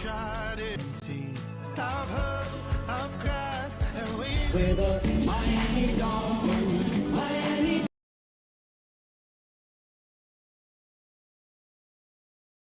tried it. See, I've heard, I've cried, and we We're the Miami Dolphins. Miami.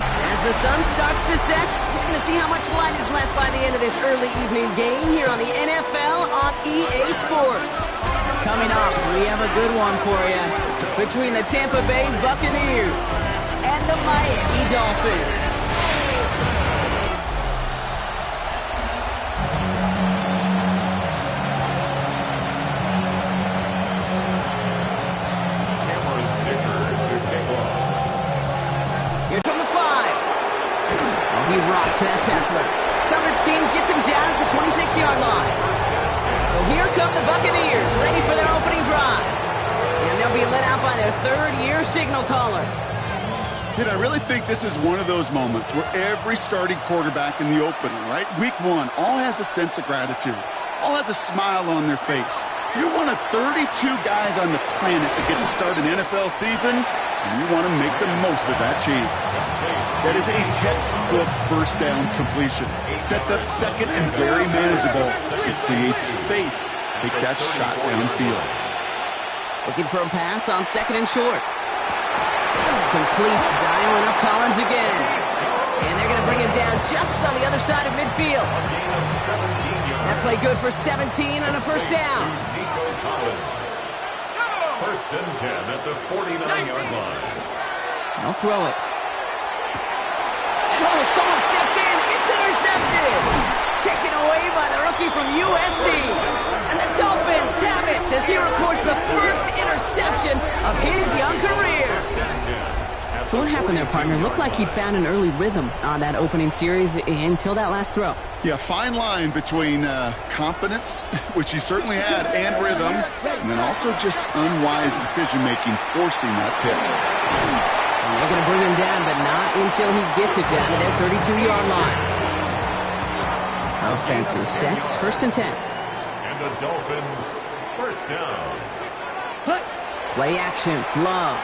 As the sun starts to set, we're going to see how much light is left by the end of this early evening game here on the NFL on EA Sports. Coming up, we have a good one for you between the Tampa Bay Buccaneers and the Miami Dolphins. Here from the 5. Oh, he rocks that tackler. Coverage team gets him down at the 26-yard line. So here come the Buccaneers, ready for their opening drive. And they'll be let out by their third-year signal caller. I really think this is one of those moments where every starting quarterback in the opening, right? Week 1, all has a sense of gratitude. All has a smile on their face. You're one of 32 guys on the planet that get to start an NFL season, and you want to make the most of that chance. That is a textbook first down completion. Sets up second and very manageable. It creates space to take that shot downfield. Looking for a pass on second and short. Completes, dialing up Collins again. And they're going to bring him down just on the other side of midfield. That play good for 17 on a first down. First and 10 at the 49-yard line. They'll throw it. And oh, someone stepped in. It's intercepted. Taken away by the rookie from USC. And the Dolphins have it as he records the first interception of his young career. So what happened there, partner? Looked like he'd found an early rhythm on that opening series until that last throw. Yeah, fine line between confidence, which he certainly had, and rhythm, and then also just unwise decision-making forcing that pick. And they're going to bring him down, but not until he gets it down to their 32-yard line. Offense is set. First and 10. And the Dolphins, first down. Play action. Love.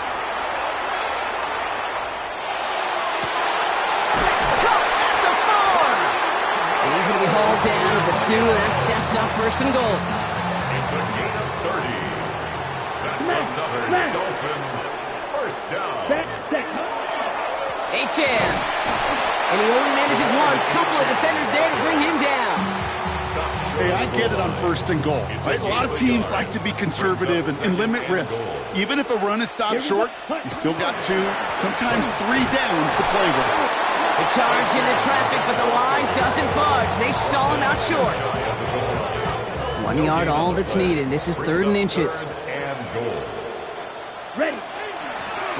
He's going to be hauled down at the 2, and that sets up first and goal. It's a gain of 30. That's another Dolphins first down. H.M. And he only manages one. Couple of defenders there to bring him down. Hey, I get it on first and goal. Right? A lot of teams like to be conservative and limit risk. Even if a run is stopped short, you still got 2, sometimes 3 downs to play with. The charge into traffic, but the line doesn't budge. They stall him out short. 1 yard, all that's needed. This is 3rd and inches. Ready.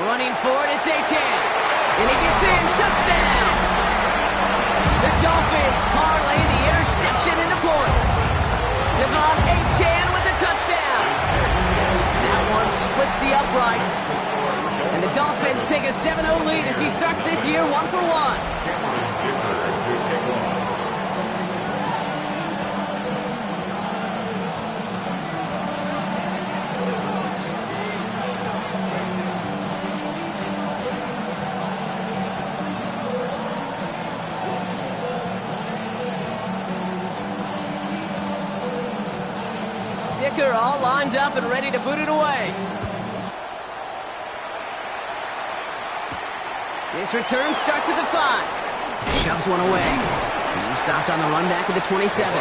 Running for it, it's H.M. And he gets in. Touchdown! The Dolphins parlay the interception into points. Devon H.M. with the touchdown. That one splits the uprights. And the Dolphins take a 7-0 lead as he starts this year 1 for 1. Dicker all lined up and ready to boot it away. This return starts at the 5. Shoves one away. He stopped on the run back at the 27.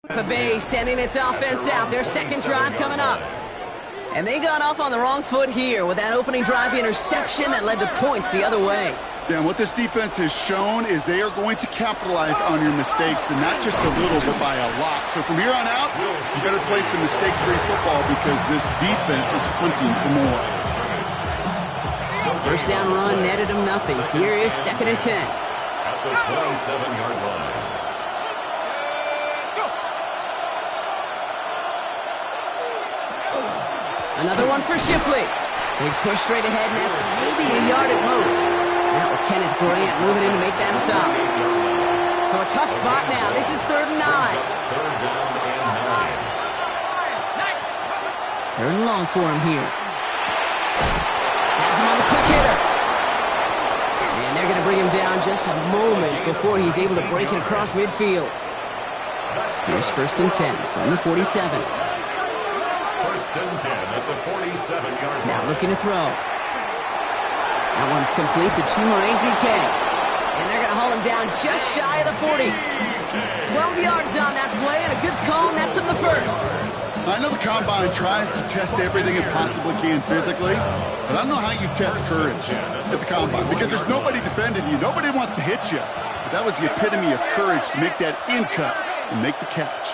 The Bay sending its offense out. Their second drive coming up. And they got off on the wrong foot here with that opening drive interception that led to points the other way. Yeah, and what this defense has shown is they are going to capitalize on your mistakes, and not just a little, but by a lot. So from here on out, you better play some mistake-free football because this defense is hunting for more. First down run netted him nothing. Here is 2nd and 10. At the 27-yard line. Another one for Shipley. He's pushed straight ahead, and that's maybe a yard at most. That was Kenneth Grant moving in to make that stop. So a tough spot now. This is 3rd and 9. Third down and 9. 3rd and long for him here. Has him on the quick hitter. And they're going to bring him down just a moment before he's able to break it across midfield. Here's 1st and 10 from the 47. 1st and 10 at the 47-yard line. Now looking to throw. That one's complete to Chimere DK. And they're going to haul him down just shy of the 40. 12 yards on that play, and a good call nets him the first. I know the Combine tries to test everything it possibly can physically, but I don't know how you test courage at the Combine because there's nobody defending you. Nobody wants to hit you. But that was the epitome of courage to make that in cut and make the catch.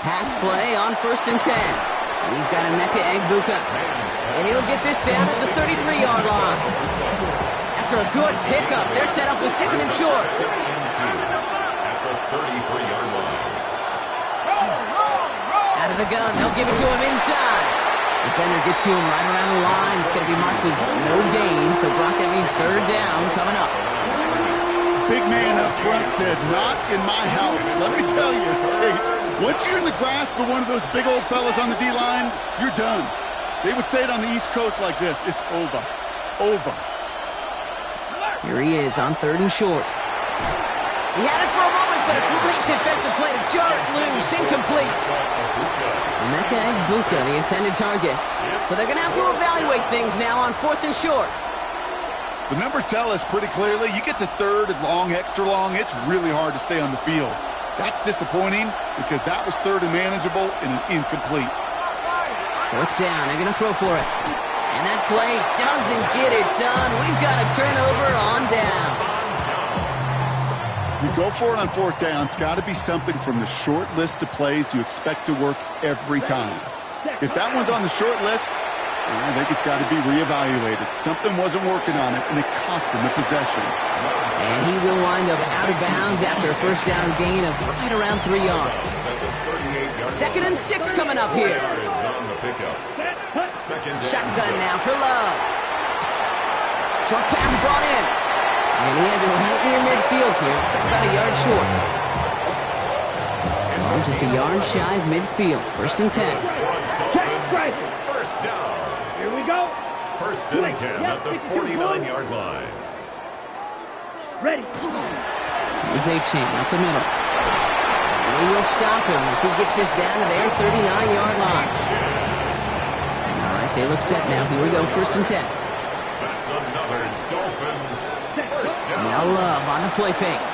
Pass play on 1st and 10. He's got Emeka Egbuka. And he'll get this down at the 33-yard line. After a good pickup, they're set up with 2nd and short. At the 33-yard line. Out of the gun, they'll give it to him inside. Defender gets to him right around the line. It's going to be marked as no gain, so Brock, that means 3rd down coming up. Big man up front said, "Not in my house." Let me tell you, Kate, once you're in the grasp of one of those big old fellas on the D-line, you're done. They would say it on the East Coast like this: it's over. Over. Here he is on 3rd and short. He had it for a moment, but a great defensive play to jar it loose. Incomplete. Emeka Egbuka, the intended target. So they're going to have to evaluate things now on 4th and short. The numbers tell us pretty clearly, you get to 3rd and long, extra long, it's really hard to stay on the field. That's disappointing because that was 3rd and manageable and an incomplete. 4th down, they're going to throw for it. And that play doesn't get it done. We've got a turnover on down. You go for it on 4th down, it's got to be something from the short list of plays you expect to work every time. If that one's on the short list, I think it's got to be reevaluated. Something wasn't working on it, and it cost him the possession. And he will wind up out of bounds after a 1st down gain of right around 3 yards. 2nd and 6 coming up here. Shotgun now for Love. Short pass brought in. And he has it right near midfield here. It's about a yard short. Oh, just a yard shy of midfield. 1st and 10. First down. Here we go. 1st and 10 at the 49-yard line. Ready. Here's A-Chain up the middle. And he will stop him as he gets this down to their 39-yard line. All right, they look set now. Here we go, 1st and 10. That's another Dolphins first down. Now Love on the play fake.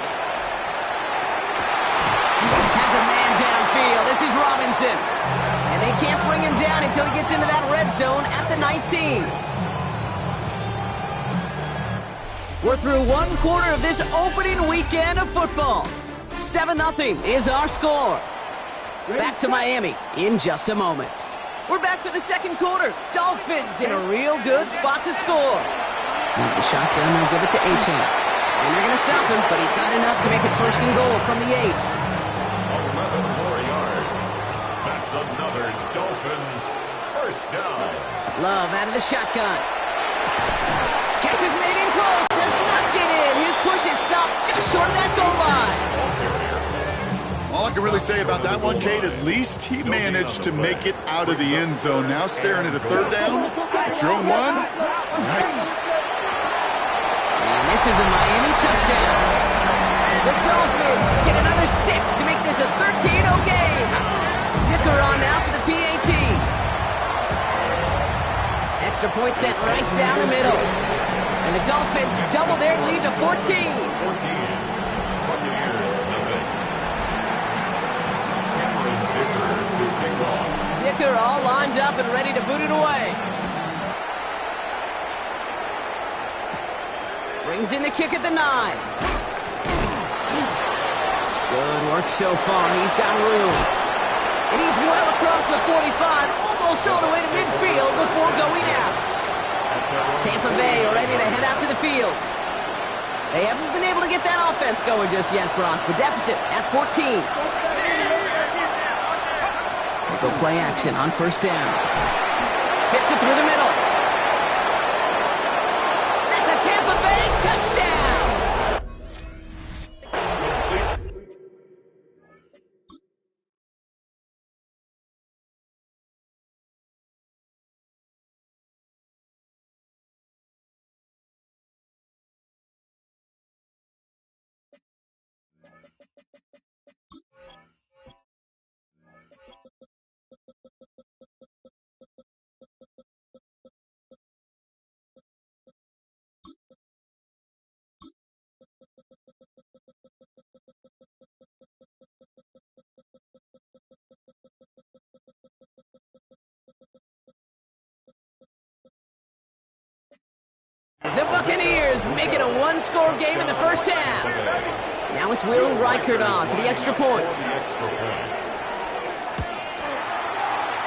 Has a man downfield. This is Robinson. And they can't bring him down until he gets into that red zone at the 19. We're through 1/4 of this opening weekend of football. 7-0 is our score. Back to Miami in just a moment. We're back for the 2nd quarter. Dolphins in a real good spot to score. With the shotgun, they'll give it to A-Chain. And they're going to stop him, but he got enough to make it 1st and goal from the 8. 11 more yards. That's another Dolphins first down. Love out of the shotgun. Catch is made in close. Does not get in. His push is stopped just short of that goal line. All I can really say about that one, Kate, at least he managed to make it out of the end zone. Now staring at a 3rd down. At your own 1. Nice. And this is a Miami touchdown. The Dolphins get another 6 to make this a 13-0 game. Dicker on now for the PAT. Extra point sent right down the middle. And the Dolphins double their lead to 14. Buccaneers kicker all lined up and ready to boot it away. Brings in the kick at the 9. Good work so far. He's got room. And he's well across the 45, almost all the way to midfield before going out. Tampa Bay ready to head out to the field. They haven't been able to get that offense going just yet, Brock. The deficit at 14. They'll play action on first down. Fits it through the middle. That's a Tampa Bay touchdown! The Buccaneers make it a one-score game in the first half. Now it's Will Reichert on for the extra point.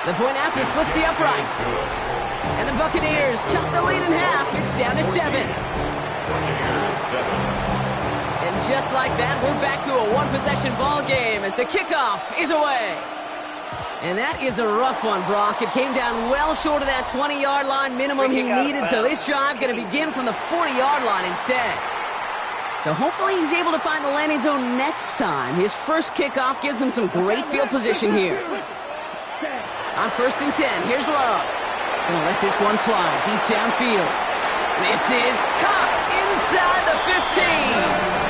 The point after splits the uprights. And the Buccaneers chop the lead in half. It's down to 7. And just like that, we're back to a one-possession ball game as the kickoff is away. And that is a rough one, Brock. It came down well short of that 20-yard line minimum he needed, so this drive going to begin from the 40-yard line instead. So hopefully he's able to find the landing zone next time. His first kickoff gives him some great field position here. On first and 10, here's Love. Gonna let this one fly deep downfield. This is caught inside the 15.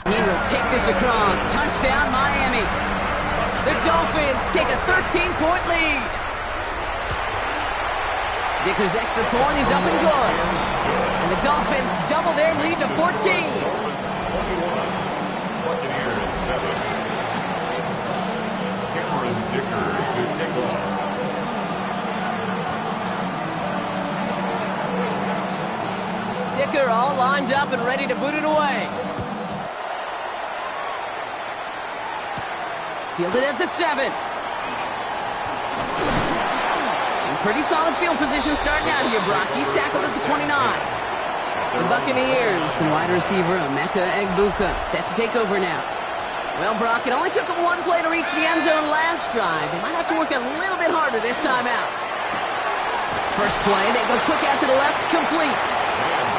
He will take this across. Touchdown, Miami. The Dolphins take a 13-point lead. Dicker's extra point is up and good. And the Dolphins double their lead to 14. Buccaneers 7. Cameron Dicker to kick off. Dicker all lined up and ready to boot it away. Fielded at the 7. Pretty solid field position starting out here, Brock. He's tackled at the 29. The Buccaneers and wide receiver Emeka Egbuka set to take over now. Well, Brock, it only took them one play to reach the end zone last drive. They might have to work a little bit harder this time out. First play, they go quick out to the left, complete.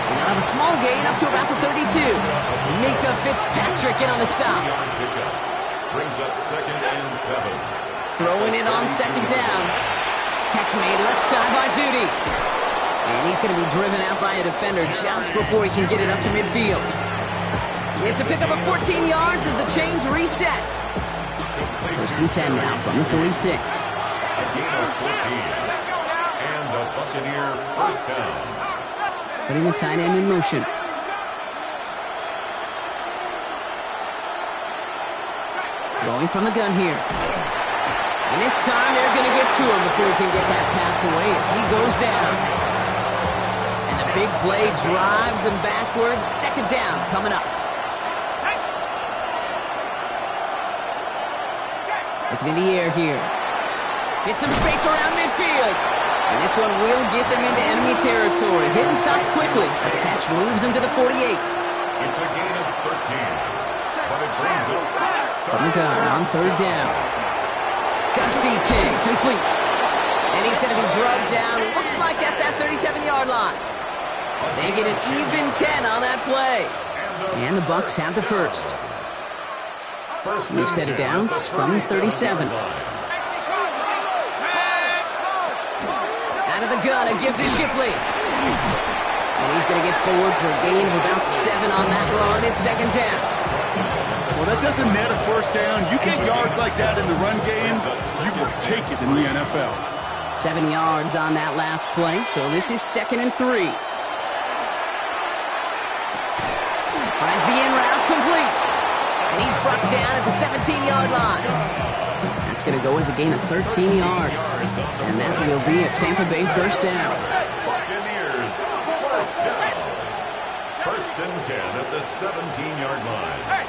And they'll have a small gain up to about the 32. Minka Fitzpatrick in on the stop. Brings up 2nd and 7. Throwing it on 2nd down. Catch made left side by Judy. And he's going to be driven out by a defender just before he can get it up to midfield. It's a pickup of 14 yards as the chains reset. 1st and 10 now from the 46. A gain of 14. And the Buccaneer first down. Putting the tight end in motion. Throwing from the gun here. And this time they're going to get to him before he can get that pass away as he goes down. And the big play drives them backwards. 2nd down coming up. Looking in the air here. Hit some space around midfield. And this one will get them into enemy territory. Hit and stopped quickly. But the catch moves them to the 48. It's a gain of 13. But it brings it from the gun on 3rd down. Got DK, complete. And he's going to be drugged down, looks like at that 37-yard line. They get an even 10 on that play. And the Bucs have the first. We've set it down from 37. Out of the gun, it gives to Shipley. And he's going to get forward for a gain of about 7 on that run. It's 2nd down. Well, that doesn't net a first down. You get yards like that in the run game, you will take it in the NFL. 7 yards on that last play, so this is 2nd and 3. Finds the in route, complete. And he's brought down at the 17-yard line. That's going to go as a gain of 13 yards. And that will be a Tampa Bay first down. Buccaneers first down. 1st and 10 at the 17-yard line.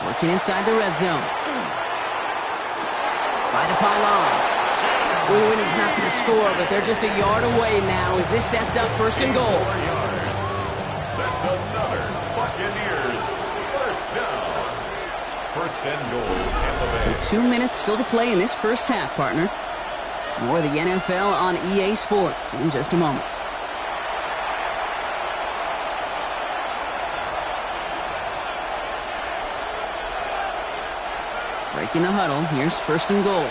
Working inside the red zone. By the pylon. Ooh, and he's not going to score, but they're just a yard away now as this sets up 1st and goal. 4 yards. That's another Buccaneers first down. 1st and goal, Tampa Bay. So 2 minutes still to play in this first half, partner. More of the NFL on EA Sports in just a moment. Breaking the huddle, here's 1st and goal.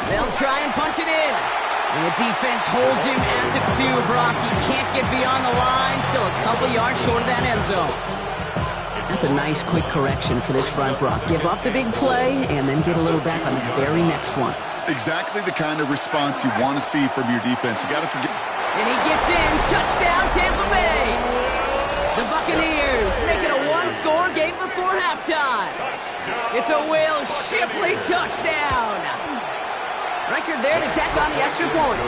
They'll try and punch it in. And the defense holds him at the 2, Brock. He can't get beyond the line, still a couple yards short of that end zone. That's a nice quick correction for this front, Brock. Give up the big play and then get a little back on the very next one. Exactly the kind of response you want to see from your defense. You got to forget. And he gets in. Touchdown, Tampa Bay. The Buccaneers make it a one-score game before halftime. It's a Will Shipley touchdown. Record there to tack on the extra point.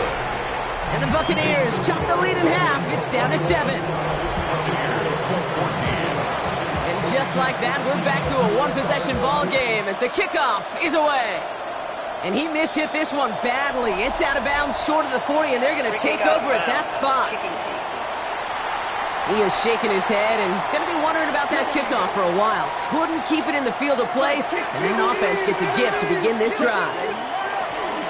And the Buccaneers chop the lead in half. It's down to 7. And just like that, we're back to a one-possession ball game as the kickoff is away. And he mishit this one badly. It's out of bounds short of the 40, and they're going to take over at that spot. He is shaking his head, and he's going to be wondering about that kickoff for a while. Couldn't keep it in the field of play, and then offense gets a gift to begin this drive.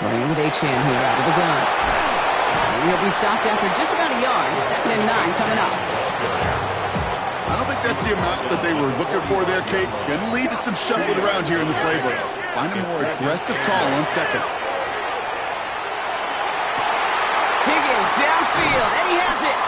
Running with Achane here out of the gun. And he'll be stopped after just about a yard. 2nd and 9 coming up. I don't think that's the amount that they were looking for there, Kate. Going to lead to some shuffling around here in the playbook. Find a more aggressive call on second. Higgins downfield, and he has it.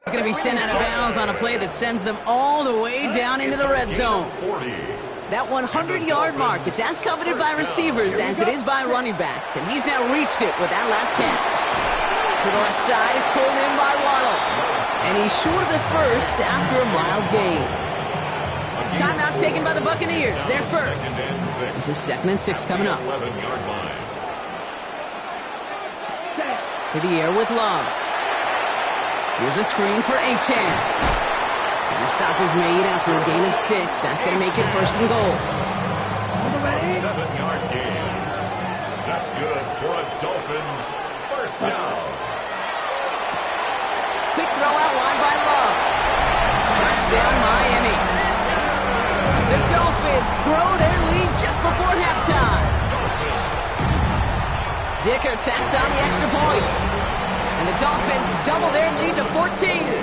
He's going to be sent out of bounds on a play that sends them all the way down into the red zone. That 100-yard mark is as coveted by receivers as it is by running backs, and he's now reached it with that last catch. To the left side, it's pulled in by Waddle, and he's short of the first after a mild gain. Timeout taken by the Buccaneers. They're first. This is 2nd and 6 coming up. To the air with Love. Here's a screen for Achane. And the stop is made after a gain of 6. That's going to make it 1st and goal. 7-yard gain. That's good for a Dolphins 1st down. Quick throw out wide by Love. Touchdown Miami. The Dolphins grow their lead just before halftime. Dicker tacks on the extra point. And the Dolphins double their lead to 14.